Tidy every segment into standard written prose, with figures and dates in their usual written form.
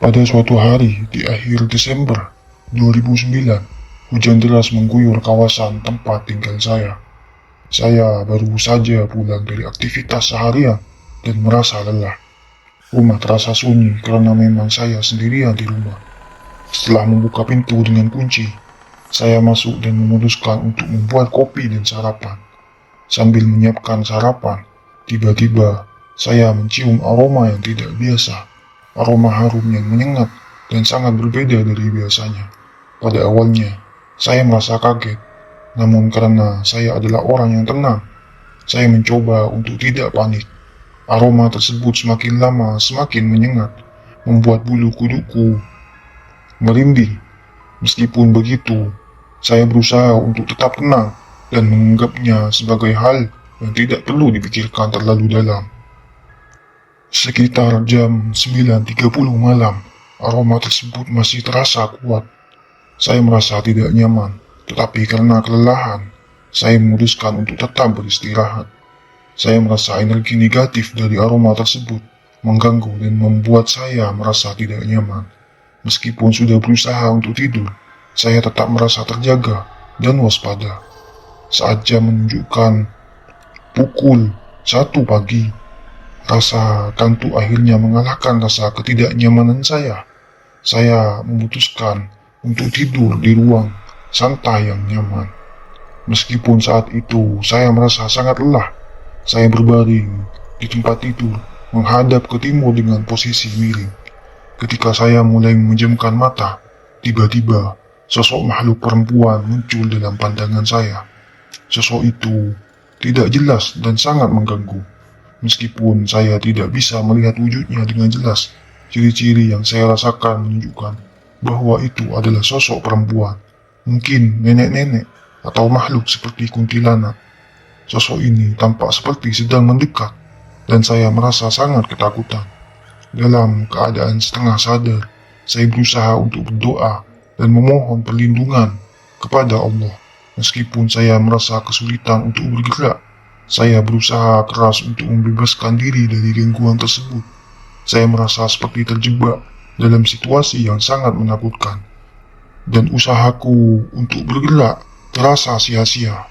Pada suatu hari di akhir Desember 2009, hujan deras mengguyur kawasan tempat tinggal saya. Saya baru saja pulang dari aktivitas seharian dan merasa lelah. Rumah terasa sunyi karena memang saya sendirian di rumah. Setelah membuka pintu dengan kunci, saya masuk dan memutuskan untuk membuat kopi dan sarapan. Sambil menyiapkan sarapan, tiba-tiba saya mencium aroma yang tidak biasa. Aroma harum yang menyengat dan sangat berbeda dari biasanya. Pada awalnya, saya merasa kaget. Namun karena saya adalah orang yang tenang, saya mencoba untuk tidak panik. Aroma tersebut semakin lama semakin menyengat, membuat bulu kuduku merinding. Meskipun begitu, saya berusaha untuk tetap tenang dan menganggapnya sebagai hal yang tidak perlu dipikirkan terlalu dalam. Sekitar jam 9.30 malam, aroma tersebut masih terasa kuat. Saya merasa tidak nyaman, tetapi karena kelelahan, saya memutuskan untuk tetap beristirahat. Saya merasa energi negatif dari aroma tersebut mengganggu dan membuat saya merasa tidak nyaman. Meskipun sudah berusaha untuk tidur, saya tetap merasa terjaga dan waspada. Saat jam menunjukkan pukul 1 pagi, rasa kantuk akhirnya mengalahkan rasa ketidaknyamanan saya. Saya memutuskan untuk tidur di ruang santai yang nyaman. Meskipun saat itu saya merasa sangat lelah, saya berbaring di tempat tidur menghadap ke timur dengan posisi miring. Ketika saya mulai memejamkan mata, tiba-tiba sosok makhluk perempuan muncul dalam pandangan saya. Sosok itu tidak jelas dan sangat mengganggu. Meskipun saya tidak bisa melihat wujudnya dengan jelas, ciri-ciri yang saya rasakan menunjukkan bahwa itu adalah sosok perempuan, mungkin nenek-nenek atau makhluk seperti kuntilanak. Sosok ini tampak seperti sedang mendekat, dan saya merasa sangat ketakutan. Dalam keadaan setengah sadar, saya berusaha untuk berdoa dan memohon perlindungan kepada Allah. Meskipun saya merasa kesulitan untuk bergerak, saya berusaha keras untuk membebaskan diri dari gangguan tersebut. Saya merasa seperti terjebak dalam situasi yang sangat menakutkan, dan usahaku untuk bergerak terasa sia-sia.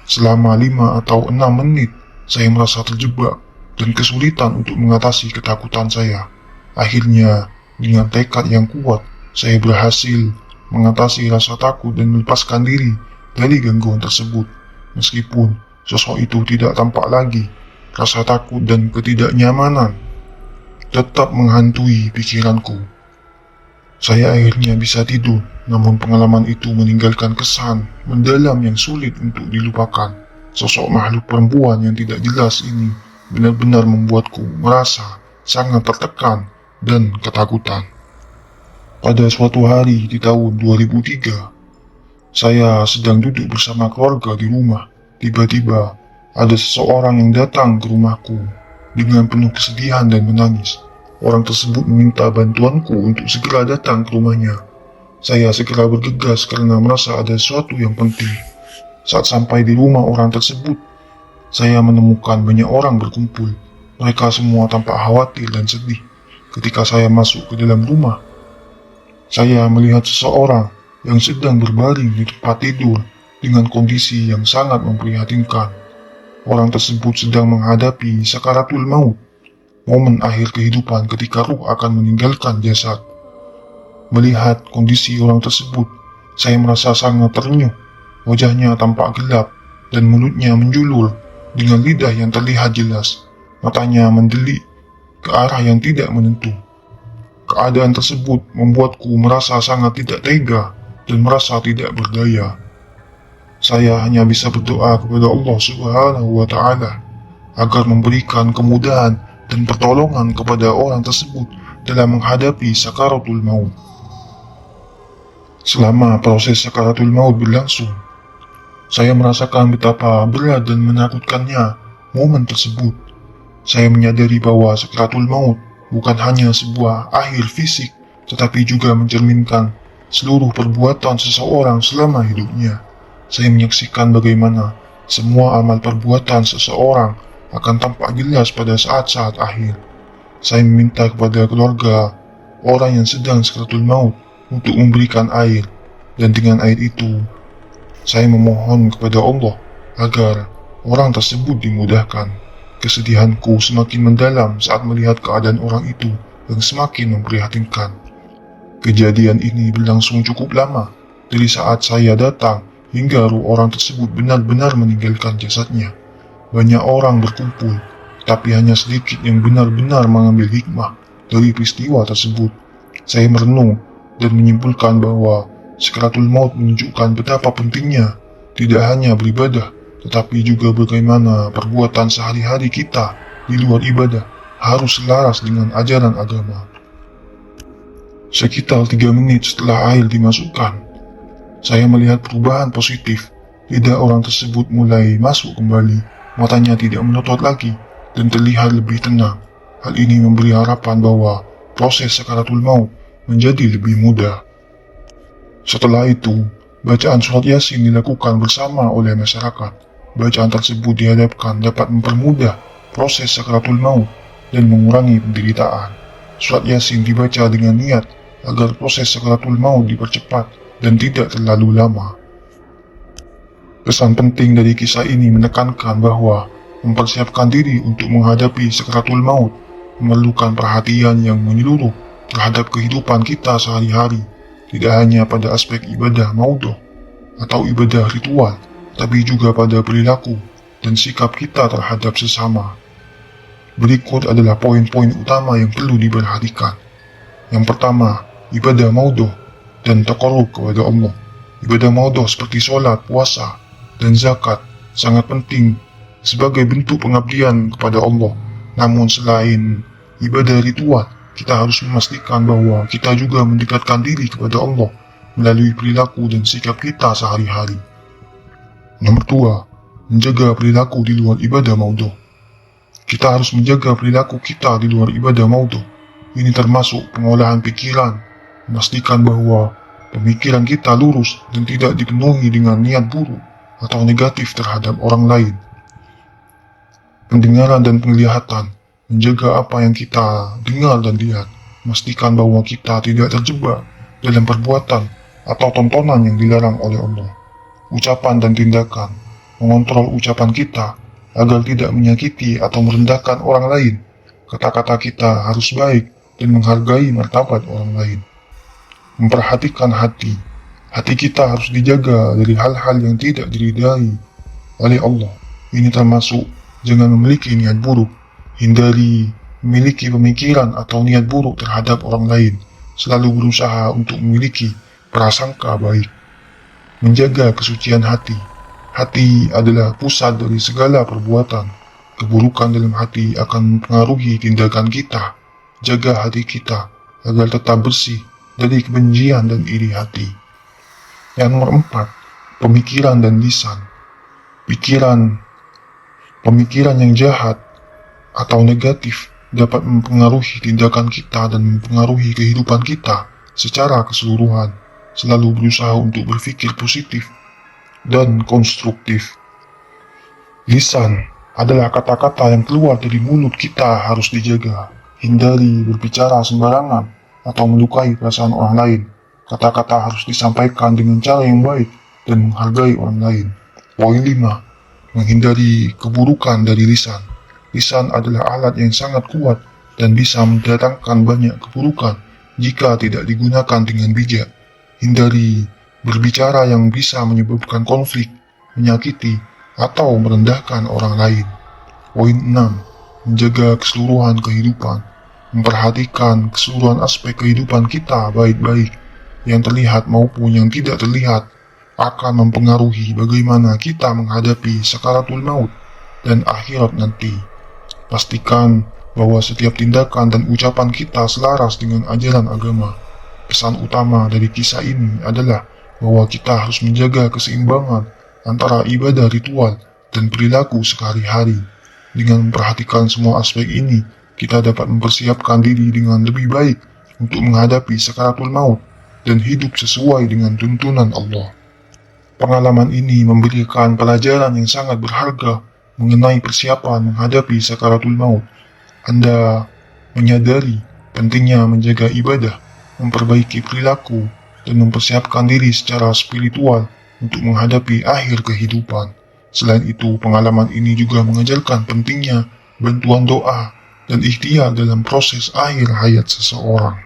Selama 5 atau 6 menit, saya merasa terjebak dan kesulitan untuk mengatasi ketakutan saya. Akhirnya, dengan tekad yang kuat, saya berhasil mengatasi rasa takut dan melepaskan diri dari gangguan tersebut. Meskipun sosok itu tidak tampak lagi, rasa takut dan ketidaknyamanan tetap menghantui pikiranku. Saya akhirnya bisa tidur, namun pengalaman itu meninggalkan kesan mendalam yang sulit untuk dilupakan. Sosok makhluk perempuan yang tidak jelas ini benar-benar membuatku merasa sangat tertekan dan ketakutan. Pada suatu hari di tahun 2003, saya sedang duduk bersama keluarga di rumah. Tiba-tiba, ada seseorang yang datang ke rumahku dengan penuh kesedihan dan menangis. Orang tersebut meminta bantuanku untuk segera datang ke rumahnya. Saya segera bergegas karena merasa ada sesuatu yang penting. Saat sampai di rumah orang tersebut, saya menemukan banyak orang berkumpul. Mereka semua tampak khawatir dan sedih. Ketika saya masuk ke dalam rumah, saya melihat seseorang yang sedang berbaring di tempat tidur dengan kondisi yang sangat memprihatinkan. Orang tersebut sedang menghadapi sakaratul maut, momen akhir kehidupan ketika ruh akan meninggalkan jasad. Melihat kondisi orang tersebut, saya merasa sangat terenyuh. Wajahnya tampak gelap dan mulutnya menjulur dengan lidah yang terlihat jelas. Matanya mendelik ke arah yang tidak menentu. Keadaan tersebut membuatku merasa sangat tidak tega dan merasa tidak berdaya. Saya hanya bisa berdoa kepada Allah Subhanahu wa Ta'ala agar memberikan kemudahan dan pertolongan kepada orang tersebut dalam menghadapi sakaratul maut. Selama proses sakaratul maut berlangsung, saya merasakan betapa berat dan menakutkannya momen tersebut. Saya menyadari bahwa sakaratul maut bukan hanya sebuah akhir fisik, tetapi juga mencerminkan seluruh perbuatan seseorang selama hidupnya. Saya menyaksikan bagaimana semua amal perbuatan seseorang akan tampak jelas pada saat-saat akhir. Saya meminta kepada keluarga orang yang sedang sakaratul maut untuk memberikan air, dan dengan air itu saya memohon kepada Allah agar orang tersebut dimudahkan. Kesedihanku semakin mendalam saat melihat keadaan orang itu yang semakin memprihatinkan. Kejadian ini berlangsung cukup lama, dari saat saya datang hingga ruh orang tersebut benar-benar meninggalkan jasadnya. Banyak orang berkumpul, tapi hanya sedikit yang benar-benar mengambil hikmah dari peristiwa tersebut. Saya merenung dan menyimpulkan bahwa sakaratul maut menunjukkan betapa pentingnya tidak hanya beribadah, tetapi juga bagaimana perbuatan sehari-hari kita di luar ibadah harus selaras dengan ajaran agama. Sekitar 3 menit setelah air dimasukkan, saya melihat perubahan positif. Lidah orang tersebut mulai masuk kembali, matanya tidak melotot lagi, dan terlihat lebih tenang. Hal ini memberi harapan bahwa proses sakaratul maut menjadi lebih mudah. Setelah itu, bacaan surat Yasin dilakukan bersama oleh masyarakat. Bacaan tersebut diharapkan dapat mempermudah proses sakaratul maut dan mengurangi penderitaan. Surat Yasin dibaca dengan niat agar proses sakaratul maut dipercepat dan tidak terlalu lama. Pesan penting dari kisah ini menekankan bahwa mempersiapkan diri untuk menghadapi sakaratul maut memerlukan perhatian yang menyeluruh terhadap kehidupan kita sehari-hari, tidak hanya pada aspek ibadah maudhuh atau ibadah ritual, tapi juga pada perilaku dan sikap kita terhadap sesama. Berikut adalah poin-poin utama yang perlu diperhatikan. Yang pertama, ibadah maudhuh dan taqarrub kepada Allah. Ibadah maudhuh seperti sholat, puasa, dan zakat sangat penting sebagai bentuk pengabdian kepada Allah. Namun selain ibadah ritual, kita harus memastikan bahwa kita juga mendekatkan diri kepada Allah melalui perilaku dan sikap kita sehari-hari. Nomor 2, menjaga perilaku di luar ibadah maudhuh. Kita harus menjaga perilaku kita di luar ibadah maudhuh. Ini termasuk pengolahan pikiran, memastikan bahwa pemikiran kita lurus dan tidak dipenuhi dengan niat buruk atau negatif terhadap orang lain. Pendengaran dan penglihatan, menjaga apa yang kita dengar dan lihat, memastikan bahwa kita tidak terjebak dalam perbuatan atau tontonan yang dilarang oleh Allah. Ucapan dan tindakan, mengontrol ucapan kita agar tidak menyakiti atau merendahkan orang lain. Kata-kata kita harus baik dan menghargai martabat orang lain. Memperhatikan hati, hati kita harus dijaga dari hal-hal yang tidak diridai oleh Allah. Ini termasuk jangan memiliki niat buruk, hindari memiliki pemikiran atau niat buruk terhadap orang lain, selalu berusaha untuk memiliki prasangka baik. Menjaga kesucian hati. Hati adalah pusat dari segala perbuatan. Keburukan dalam hati akan mempengaruhi tindakan kita. Jaga hati kita agar tetap bersih dari kebencian dan iri hati. Yang nomor 4, pemikiran dan lisan. Pemikiran yang jahat atau negatif dapat mempengaruhi tindakan kita dan mempengaruhi kehidupan kita secara keseluruhan. Selalu berusaha untuk berpikir positif dan konstruktif. Lisan adalah kata-kata yang keluar dari mulut kita harus dijaga. Hindari berbicara sembarangan atau melukai perasaan orang lain. Kata-kata harus disampaikan dengan cara yang baik dan menghargai orang lain. Poin 5, menghindari keburukan dari lisan. Lisan adalah alat yang sangat kuat dan bisa mendatangkan banyak keburukan jika tidak digunakan dengan bijak. Hindari berbicara yang bisa menyebabkan konflik, menyakiti, atau merendahkan orang lain. Poin 6, menjaga keseluruhan kehidupan. Memperhatikan keseluruhan aspek kehidupan kita baik-baik, yang terlihat maupun yang tidak terlihat, akan mempengaruhi bagaimana kita menghadapi sakaratul maut dan akhirat nanti. Pastikan bahwa setiap tindakan dan ucapan kita selaras dengan ajaran agama. Pesan utama dari kisah ini adalah bahwa kita harus menjaga keseimbangan antara ibadah ritual dan perilaku sehari-hari. Dengan memperhatikan semua aspek ini, kita dapat mempersiapkan diri dengan lebih baik untuk menghadapi sakaratul maut dan hidup sesuai dengan tuntunan Allah. Pengalaman ini memberikan pelajaran yang sangat berharga mengenai persiapan menghadapi sakaratul maut. Anda menyadari pentingnya menjaga ibadah, memperbaiki perilaku, dan mempersiapkan diri secara spiritual untuk menghadapi akhir kehidupan. Selain itu, pengalaman ini juga mengajarkan pentingnya bantuan doa dan ikhtiar dalam proses akhir hayat seseorang.